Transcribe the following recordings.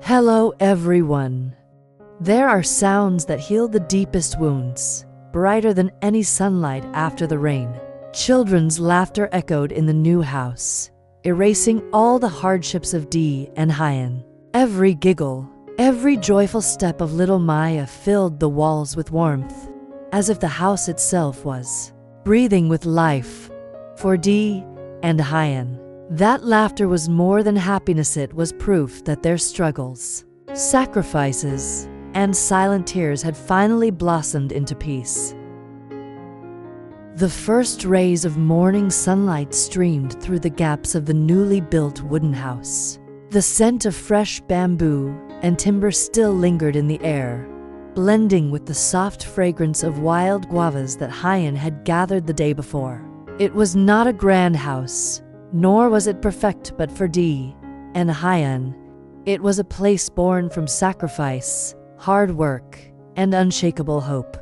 Hello everyone. There are sounds that heal the deepest wounds, brighter than any sunlight after the rain. Children's laughter echoed in the new house, erasing all the hardships of Dee and Huyen. Every giggle, every joyful step of little Maya filled the walls with warmth, as if the house itself was breathing with life. For Dee and Huyen, that laughter was more than happiness. It was proof that their struggles, sacrifices, and silent tears had finally blossomed into peace. The first rays of morning sunlight streamed through the gaps of the newly built wooden house. The scent of fresh bamboo and timber still lingered in the air, blending with the soft fragrance of wild guavas that Huyen had gathered the day before. It was not a grand house, nor was it perfect, but for Dee and Huyen, it was a place born from sacrifice, hard work, and unshakable hope.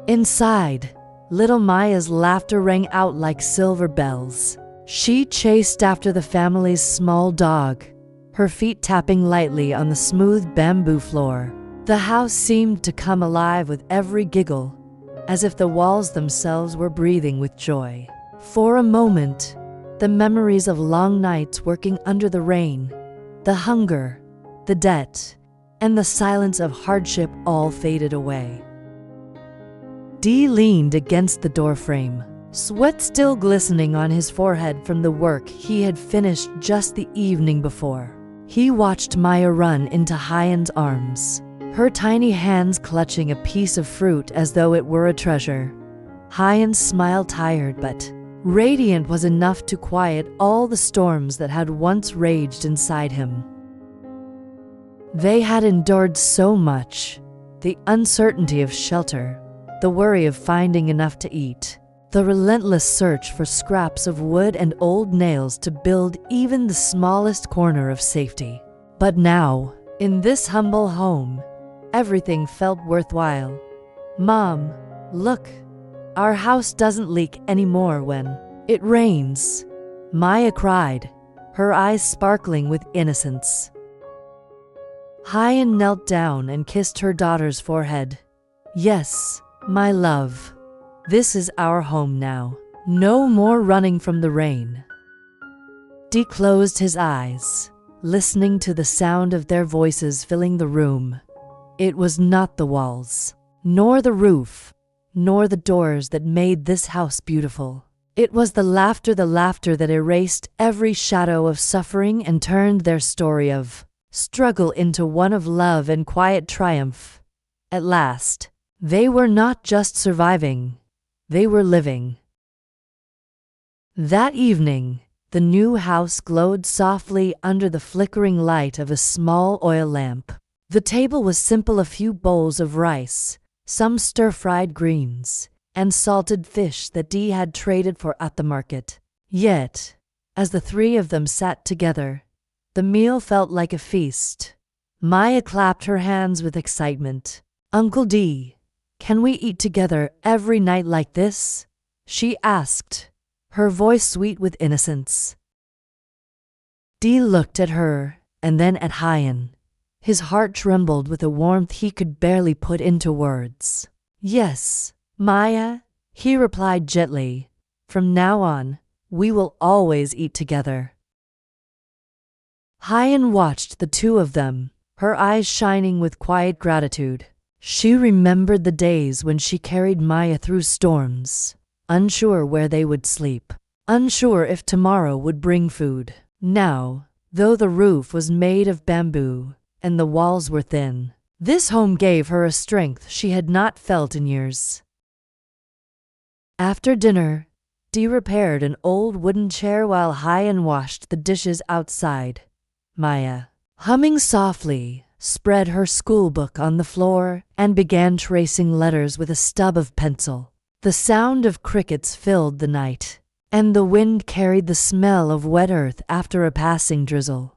Inside, little Maya's laughter rang out like silver bells. She chased after the family's small dog, her feet tapping lightly on the smooth bamboo floor. The house seemed to come alive with every giggle, as if the walls themselves were breathing with joy. For a moment, the memories of long nights working under the rain, the hunger, the debt, and the silence of hardship all faded away. Dee leaned against the doorframe, sweat still glistening on his forehead from the work he had finished just the evening before. He watched Maya run into Huyen's arms, her tiny hands clutching a piece of fruit as though it were a treasure. Huyen's smile, tired but radiant, was enough to quiet all the storms that had once raged inside him. They had endured so much: the uncertainty of shelter, the worry of finding enough to eat, the relentless search for scraps of wood and old nails to build even the smallest corner of safety. But now, in this humble home, everything felt worthwhile. "Mom, look, our house doesn't leak anymore when it rains," Maya cried, her eyes sparkling with innocence. Huyen knelt down and kissed her daughter's forehead. "Yes, my love, this is our home now. No more running from the rain." Dee closed his eyes, listening to the sound of their voices filling the room. It was not the walls, nor the roof, nor the doors that made this house beautiful. It was the laughter that erased every shadow of suffering and turned their story of struggle into one of love and quiet triumph. At last, they were not just surviving, they were living. That evening, the new house glowed softly under the flickering light of a small oil lamp. The table was simple: a few bowls of rice, some stir-fried greens, and salted fish that Dee had traded for at the market. Yet, as the three of them sat together, the meal felt like a feast. Maya clapped her hands with excitement. "Uncle Dee, can we eat together every night like this?" she asked, her voice sweet with innocence. Dee looked at her and then at Huyen. His heart trembled with a warmth he could barely put into words. "Yes, Maya," he replied gently. "From now on, we will always eat together." Huyen watched the two of them, her eyes shining with quiet gratitude. She remembered the days when she carried Maya through storms, unsure where they would sleep, unsure if tomorrow would bring food. Now, though the roof was made of bamboo and the walls were thin, this home gave her a strength she had not felt in years. After dinner, Dee repaired an old wooden chair while Huyen washed the dishes outside. Maya, humming softly, spread her schoolbook on the floor and began tracing letters with a stub of pencil. The sound of crickets filled the night, and the wind carried the smell of wet earth after a passing drizzle.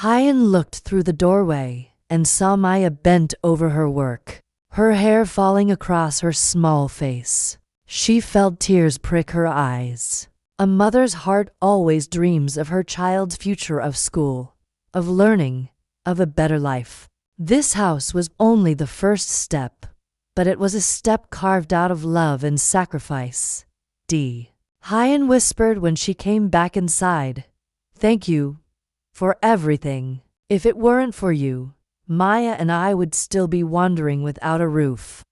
Huyen looked through the doorway and saw Maya bent over her work, her hair falling across her small face. She felt tears prick her eyes. A mother's heart always dreams of her child's future of school. of learning, of a better life. This house was only the first step, but it was a step carved out of love and sacrifice. Huyen whispered when she came back inside. Thank you for everything. If it weren't for you, Maya and I would still be wandering without a roof.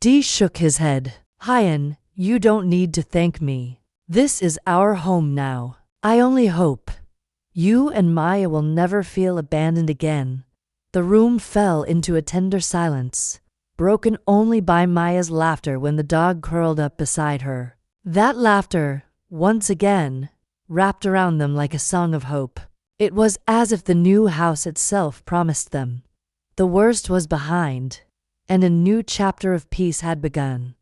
Shook his head. Huyen, you don't need to thank me. This is our home now. I only hope you and Maya will never feel abandoned again. The room fell into a tender silence, broken only by Maya's laughter when the dog curled up beside her. That laughter, once again, wrapped around them like a song of hope. It was as if the new house itself promised them the worst was behind, and a new chapter of peace had begun.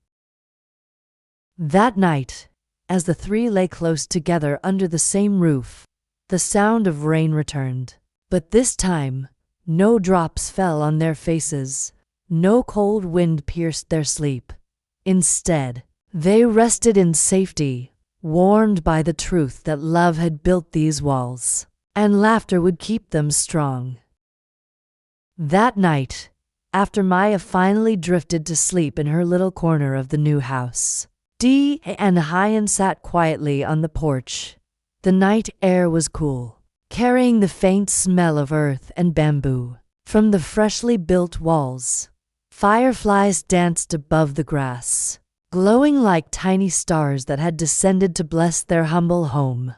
That night, as the three lay close together under the same roof, the sound of rain returned. But this time, no drops fell on their faces, no cold wind pierced their sleep. Instead, they rested in safety, warned by the truth that love had built these walls, and laughter would keep them strong. That night, after Maya finally drifted to sleep in her little corner of the new house, and Huyen sat quietly on the porch. The night air was cool, carrying the faint smell of earth and bamboo. From the freshly built walls, fireflies danced above the grass, glowing like tiny stars that had descended to bless their humble home.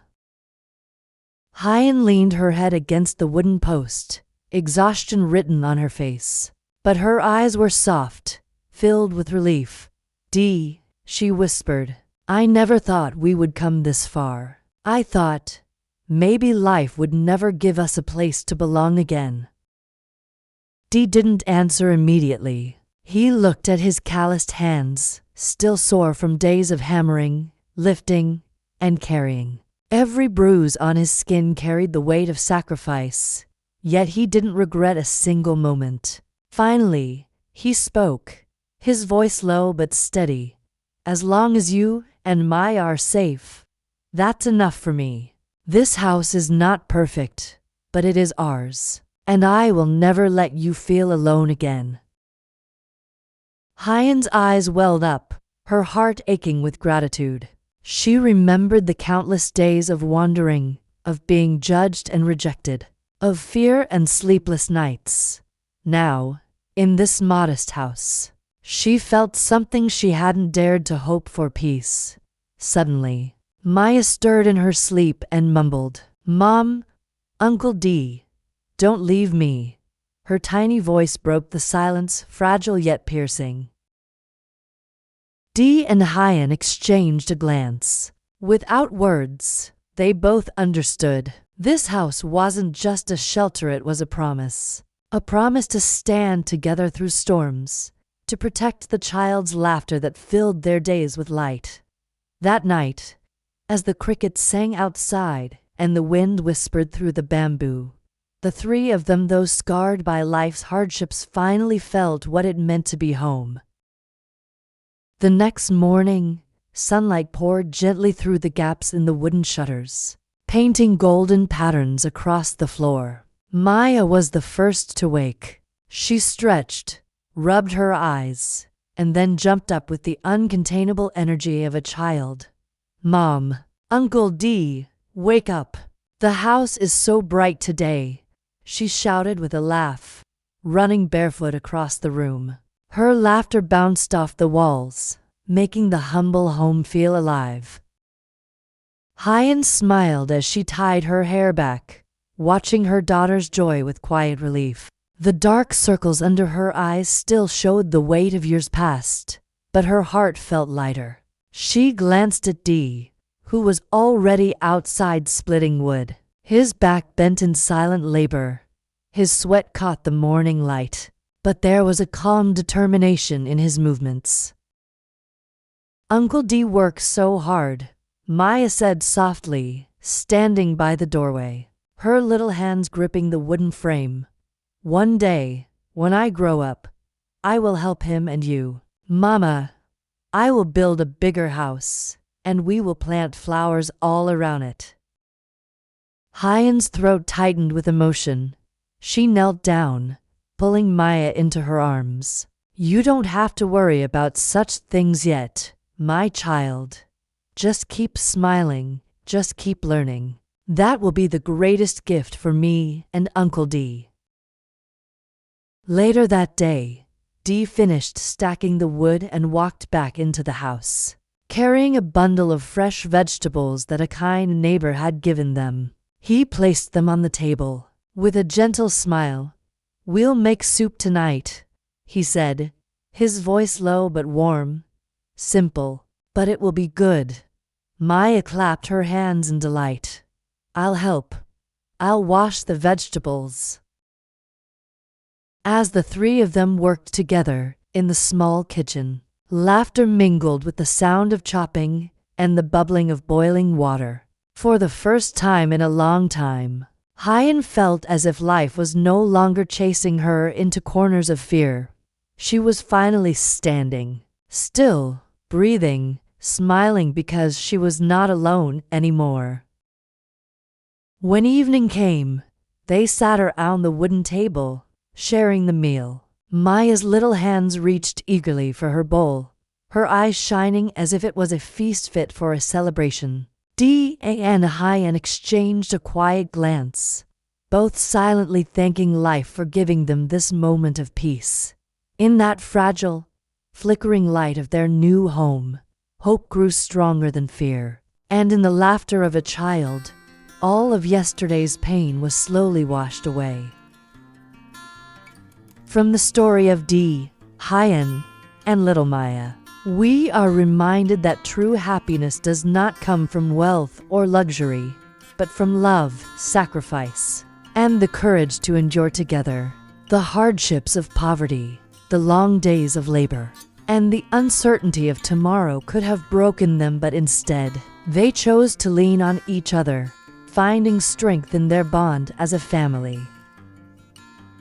Huyen leaned her head against the wooden post, exhaustion written on her face. But her eyes were soft, filled with relief. She whispered, I never thought we would come this far. I thought maybe life would never give us a place to belong again. Didn't answer immediately. He looked at his calloused hands, still sore from days of hammering, lifting, and carrying. Every bruise on his skin carried the weight of sacrifice, yet he didn't regret a single moment. Finally, he spoke, his voice low but steady. As long as you and Maya are safe, that's enough for me. This house is not perfect, but it is ours, and I will never let you feel alone again. Huyen's eyes welled up, her heart aching with gratitude. She remembered the countless days of wandering, of being judged and rejected, of fear and sleepless nights. Now, in this modest house, she felt something she hadn't dared to hope for: peace. Suddenly, Maya stirred in her sleep and mumbled, Mom, Uncle don't leave me. Her tiny voice broke the silence, fragile yet piercing. And Huyen exchanged a glance. Without words, they both understood. This house wasn't just a shelter, it was a promise. A promise to stand together through storms, to protect the child's laughter that filled their days with light. That night, as the crickets sang outside and the wind whispered through the bamboo, the three of them, though scarred by life's hardships, finally felt what it meant to be home. The next morning, sunlight poured gently through the gaps in the wooden shutters, painting golden patterns across the floor. Maya was the first to wake. She stretched, rubbed her eyes, and then jumped up with the uncontainable energy of a child. Mom, Uncle wake up. The house is so bright today, she shouted with a laugh, running barefoot across the room. Her laughter bounced off the walls, making the humble home feel alive. Huyen smiled as she tied her hair back, watching her daughter's joy with quiet relief. The dark circles under her eyes still showed the weight of years past, but her heart felt lighter. She glanced at who was already outside splitting wood, his back bent in silent labor. His sweat caught the morning light, but there was a calm determination in his movements. Uncle works so hard, Maya said softly, standing by the doorway, her little hands gripping the wooden frame. One day, when I grow up, I will help him and you. Mama, I will build a bigger house, and we will plant flowers all around it. Huyen's throat tightened with emotion. She knelt down, pulling Maya into her arms. You don't have to worry about such things yet, my child. Just keep smiling, just keep learning. That will be the greatest gift for me and Uncle D. Later that day, Dee finished stacking the wood and walked back into the house, carrying a bundle of fresh vegetables that a kind neighbor had given them. He placed them on the table. With a gentle smile, "We'll make soup tonight," he said, his voice low but warm. "Simple, but it will be good." Maya clapped her hands in delight. "I'll help. I'll wash the vegetables." As the three of them worked together in the small kitchen, laughter mingled with the sound of chopping and the bubbling of boiling water. For the first time in a long time, Huyen felt as if life was no longer chasing her into corners of fear. She was finally standing, still, breathing, smiling because she was not alone anymore. When evening came, they sat around the wooden table, sharing the meal. Maya's little hands reached eagerly for her bowl, her eyes shining as if it was a feast fit for a celebration. Dee and Huyen exchanged a quiet glance, both silently thanking life for giving them this moment of peace. In that fragile, flickering light of their new home, hope grew stronger than fear, and in the laughter of a child, all of yesterday's pain was slowly washed away. From the story of Dee, Huyen, and little Maya, we are reminded that true happiness does not come from wealth or luxury, but from love, sacrifice, and the courage to endure together. The hardships of poverty, the long days of labor, and the uncertainty of tomorrow could have broken them, but instead, they chose to lean on each other, finding strength in their bond as a family.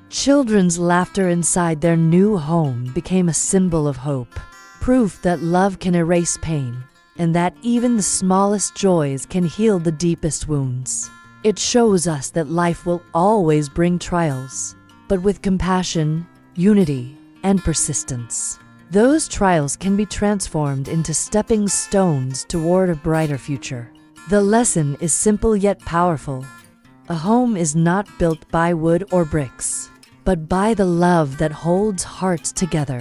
Children's laughter inside their new home became a symbol of hope, proof that love can erase pain, and that even the smallest joys can heal the deepest wounds. It shows us that life will always bring trials, but with compassion, unity, and persistence, those trials can be transformed into stepping stones toward a brighter future. The lesson is simple yet powerful. A home is not built by wood or bricks, but by the love that holds hearts together.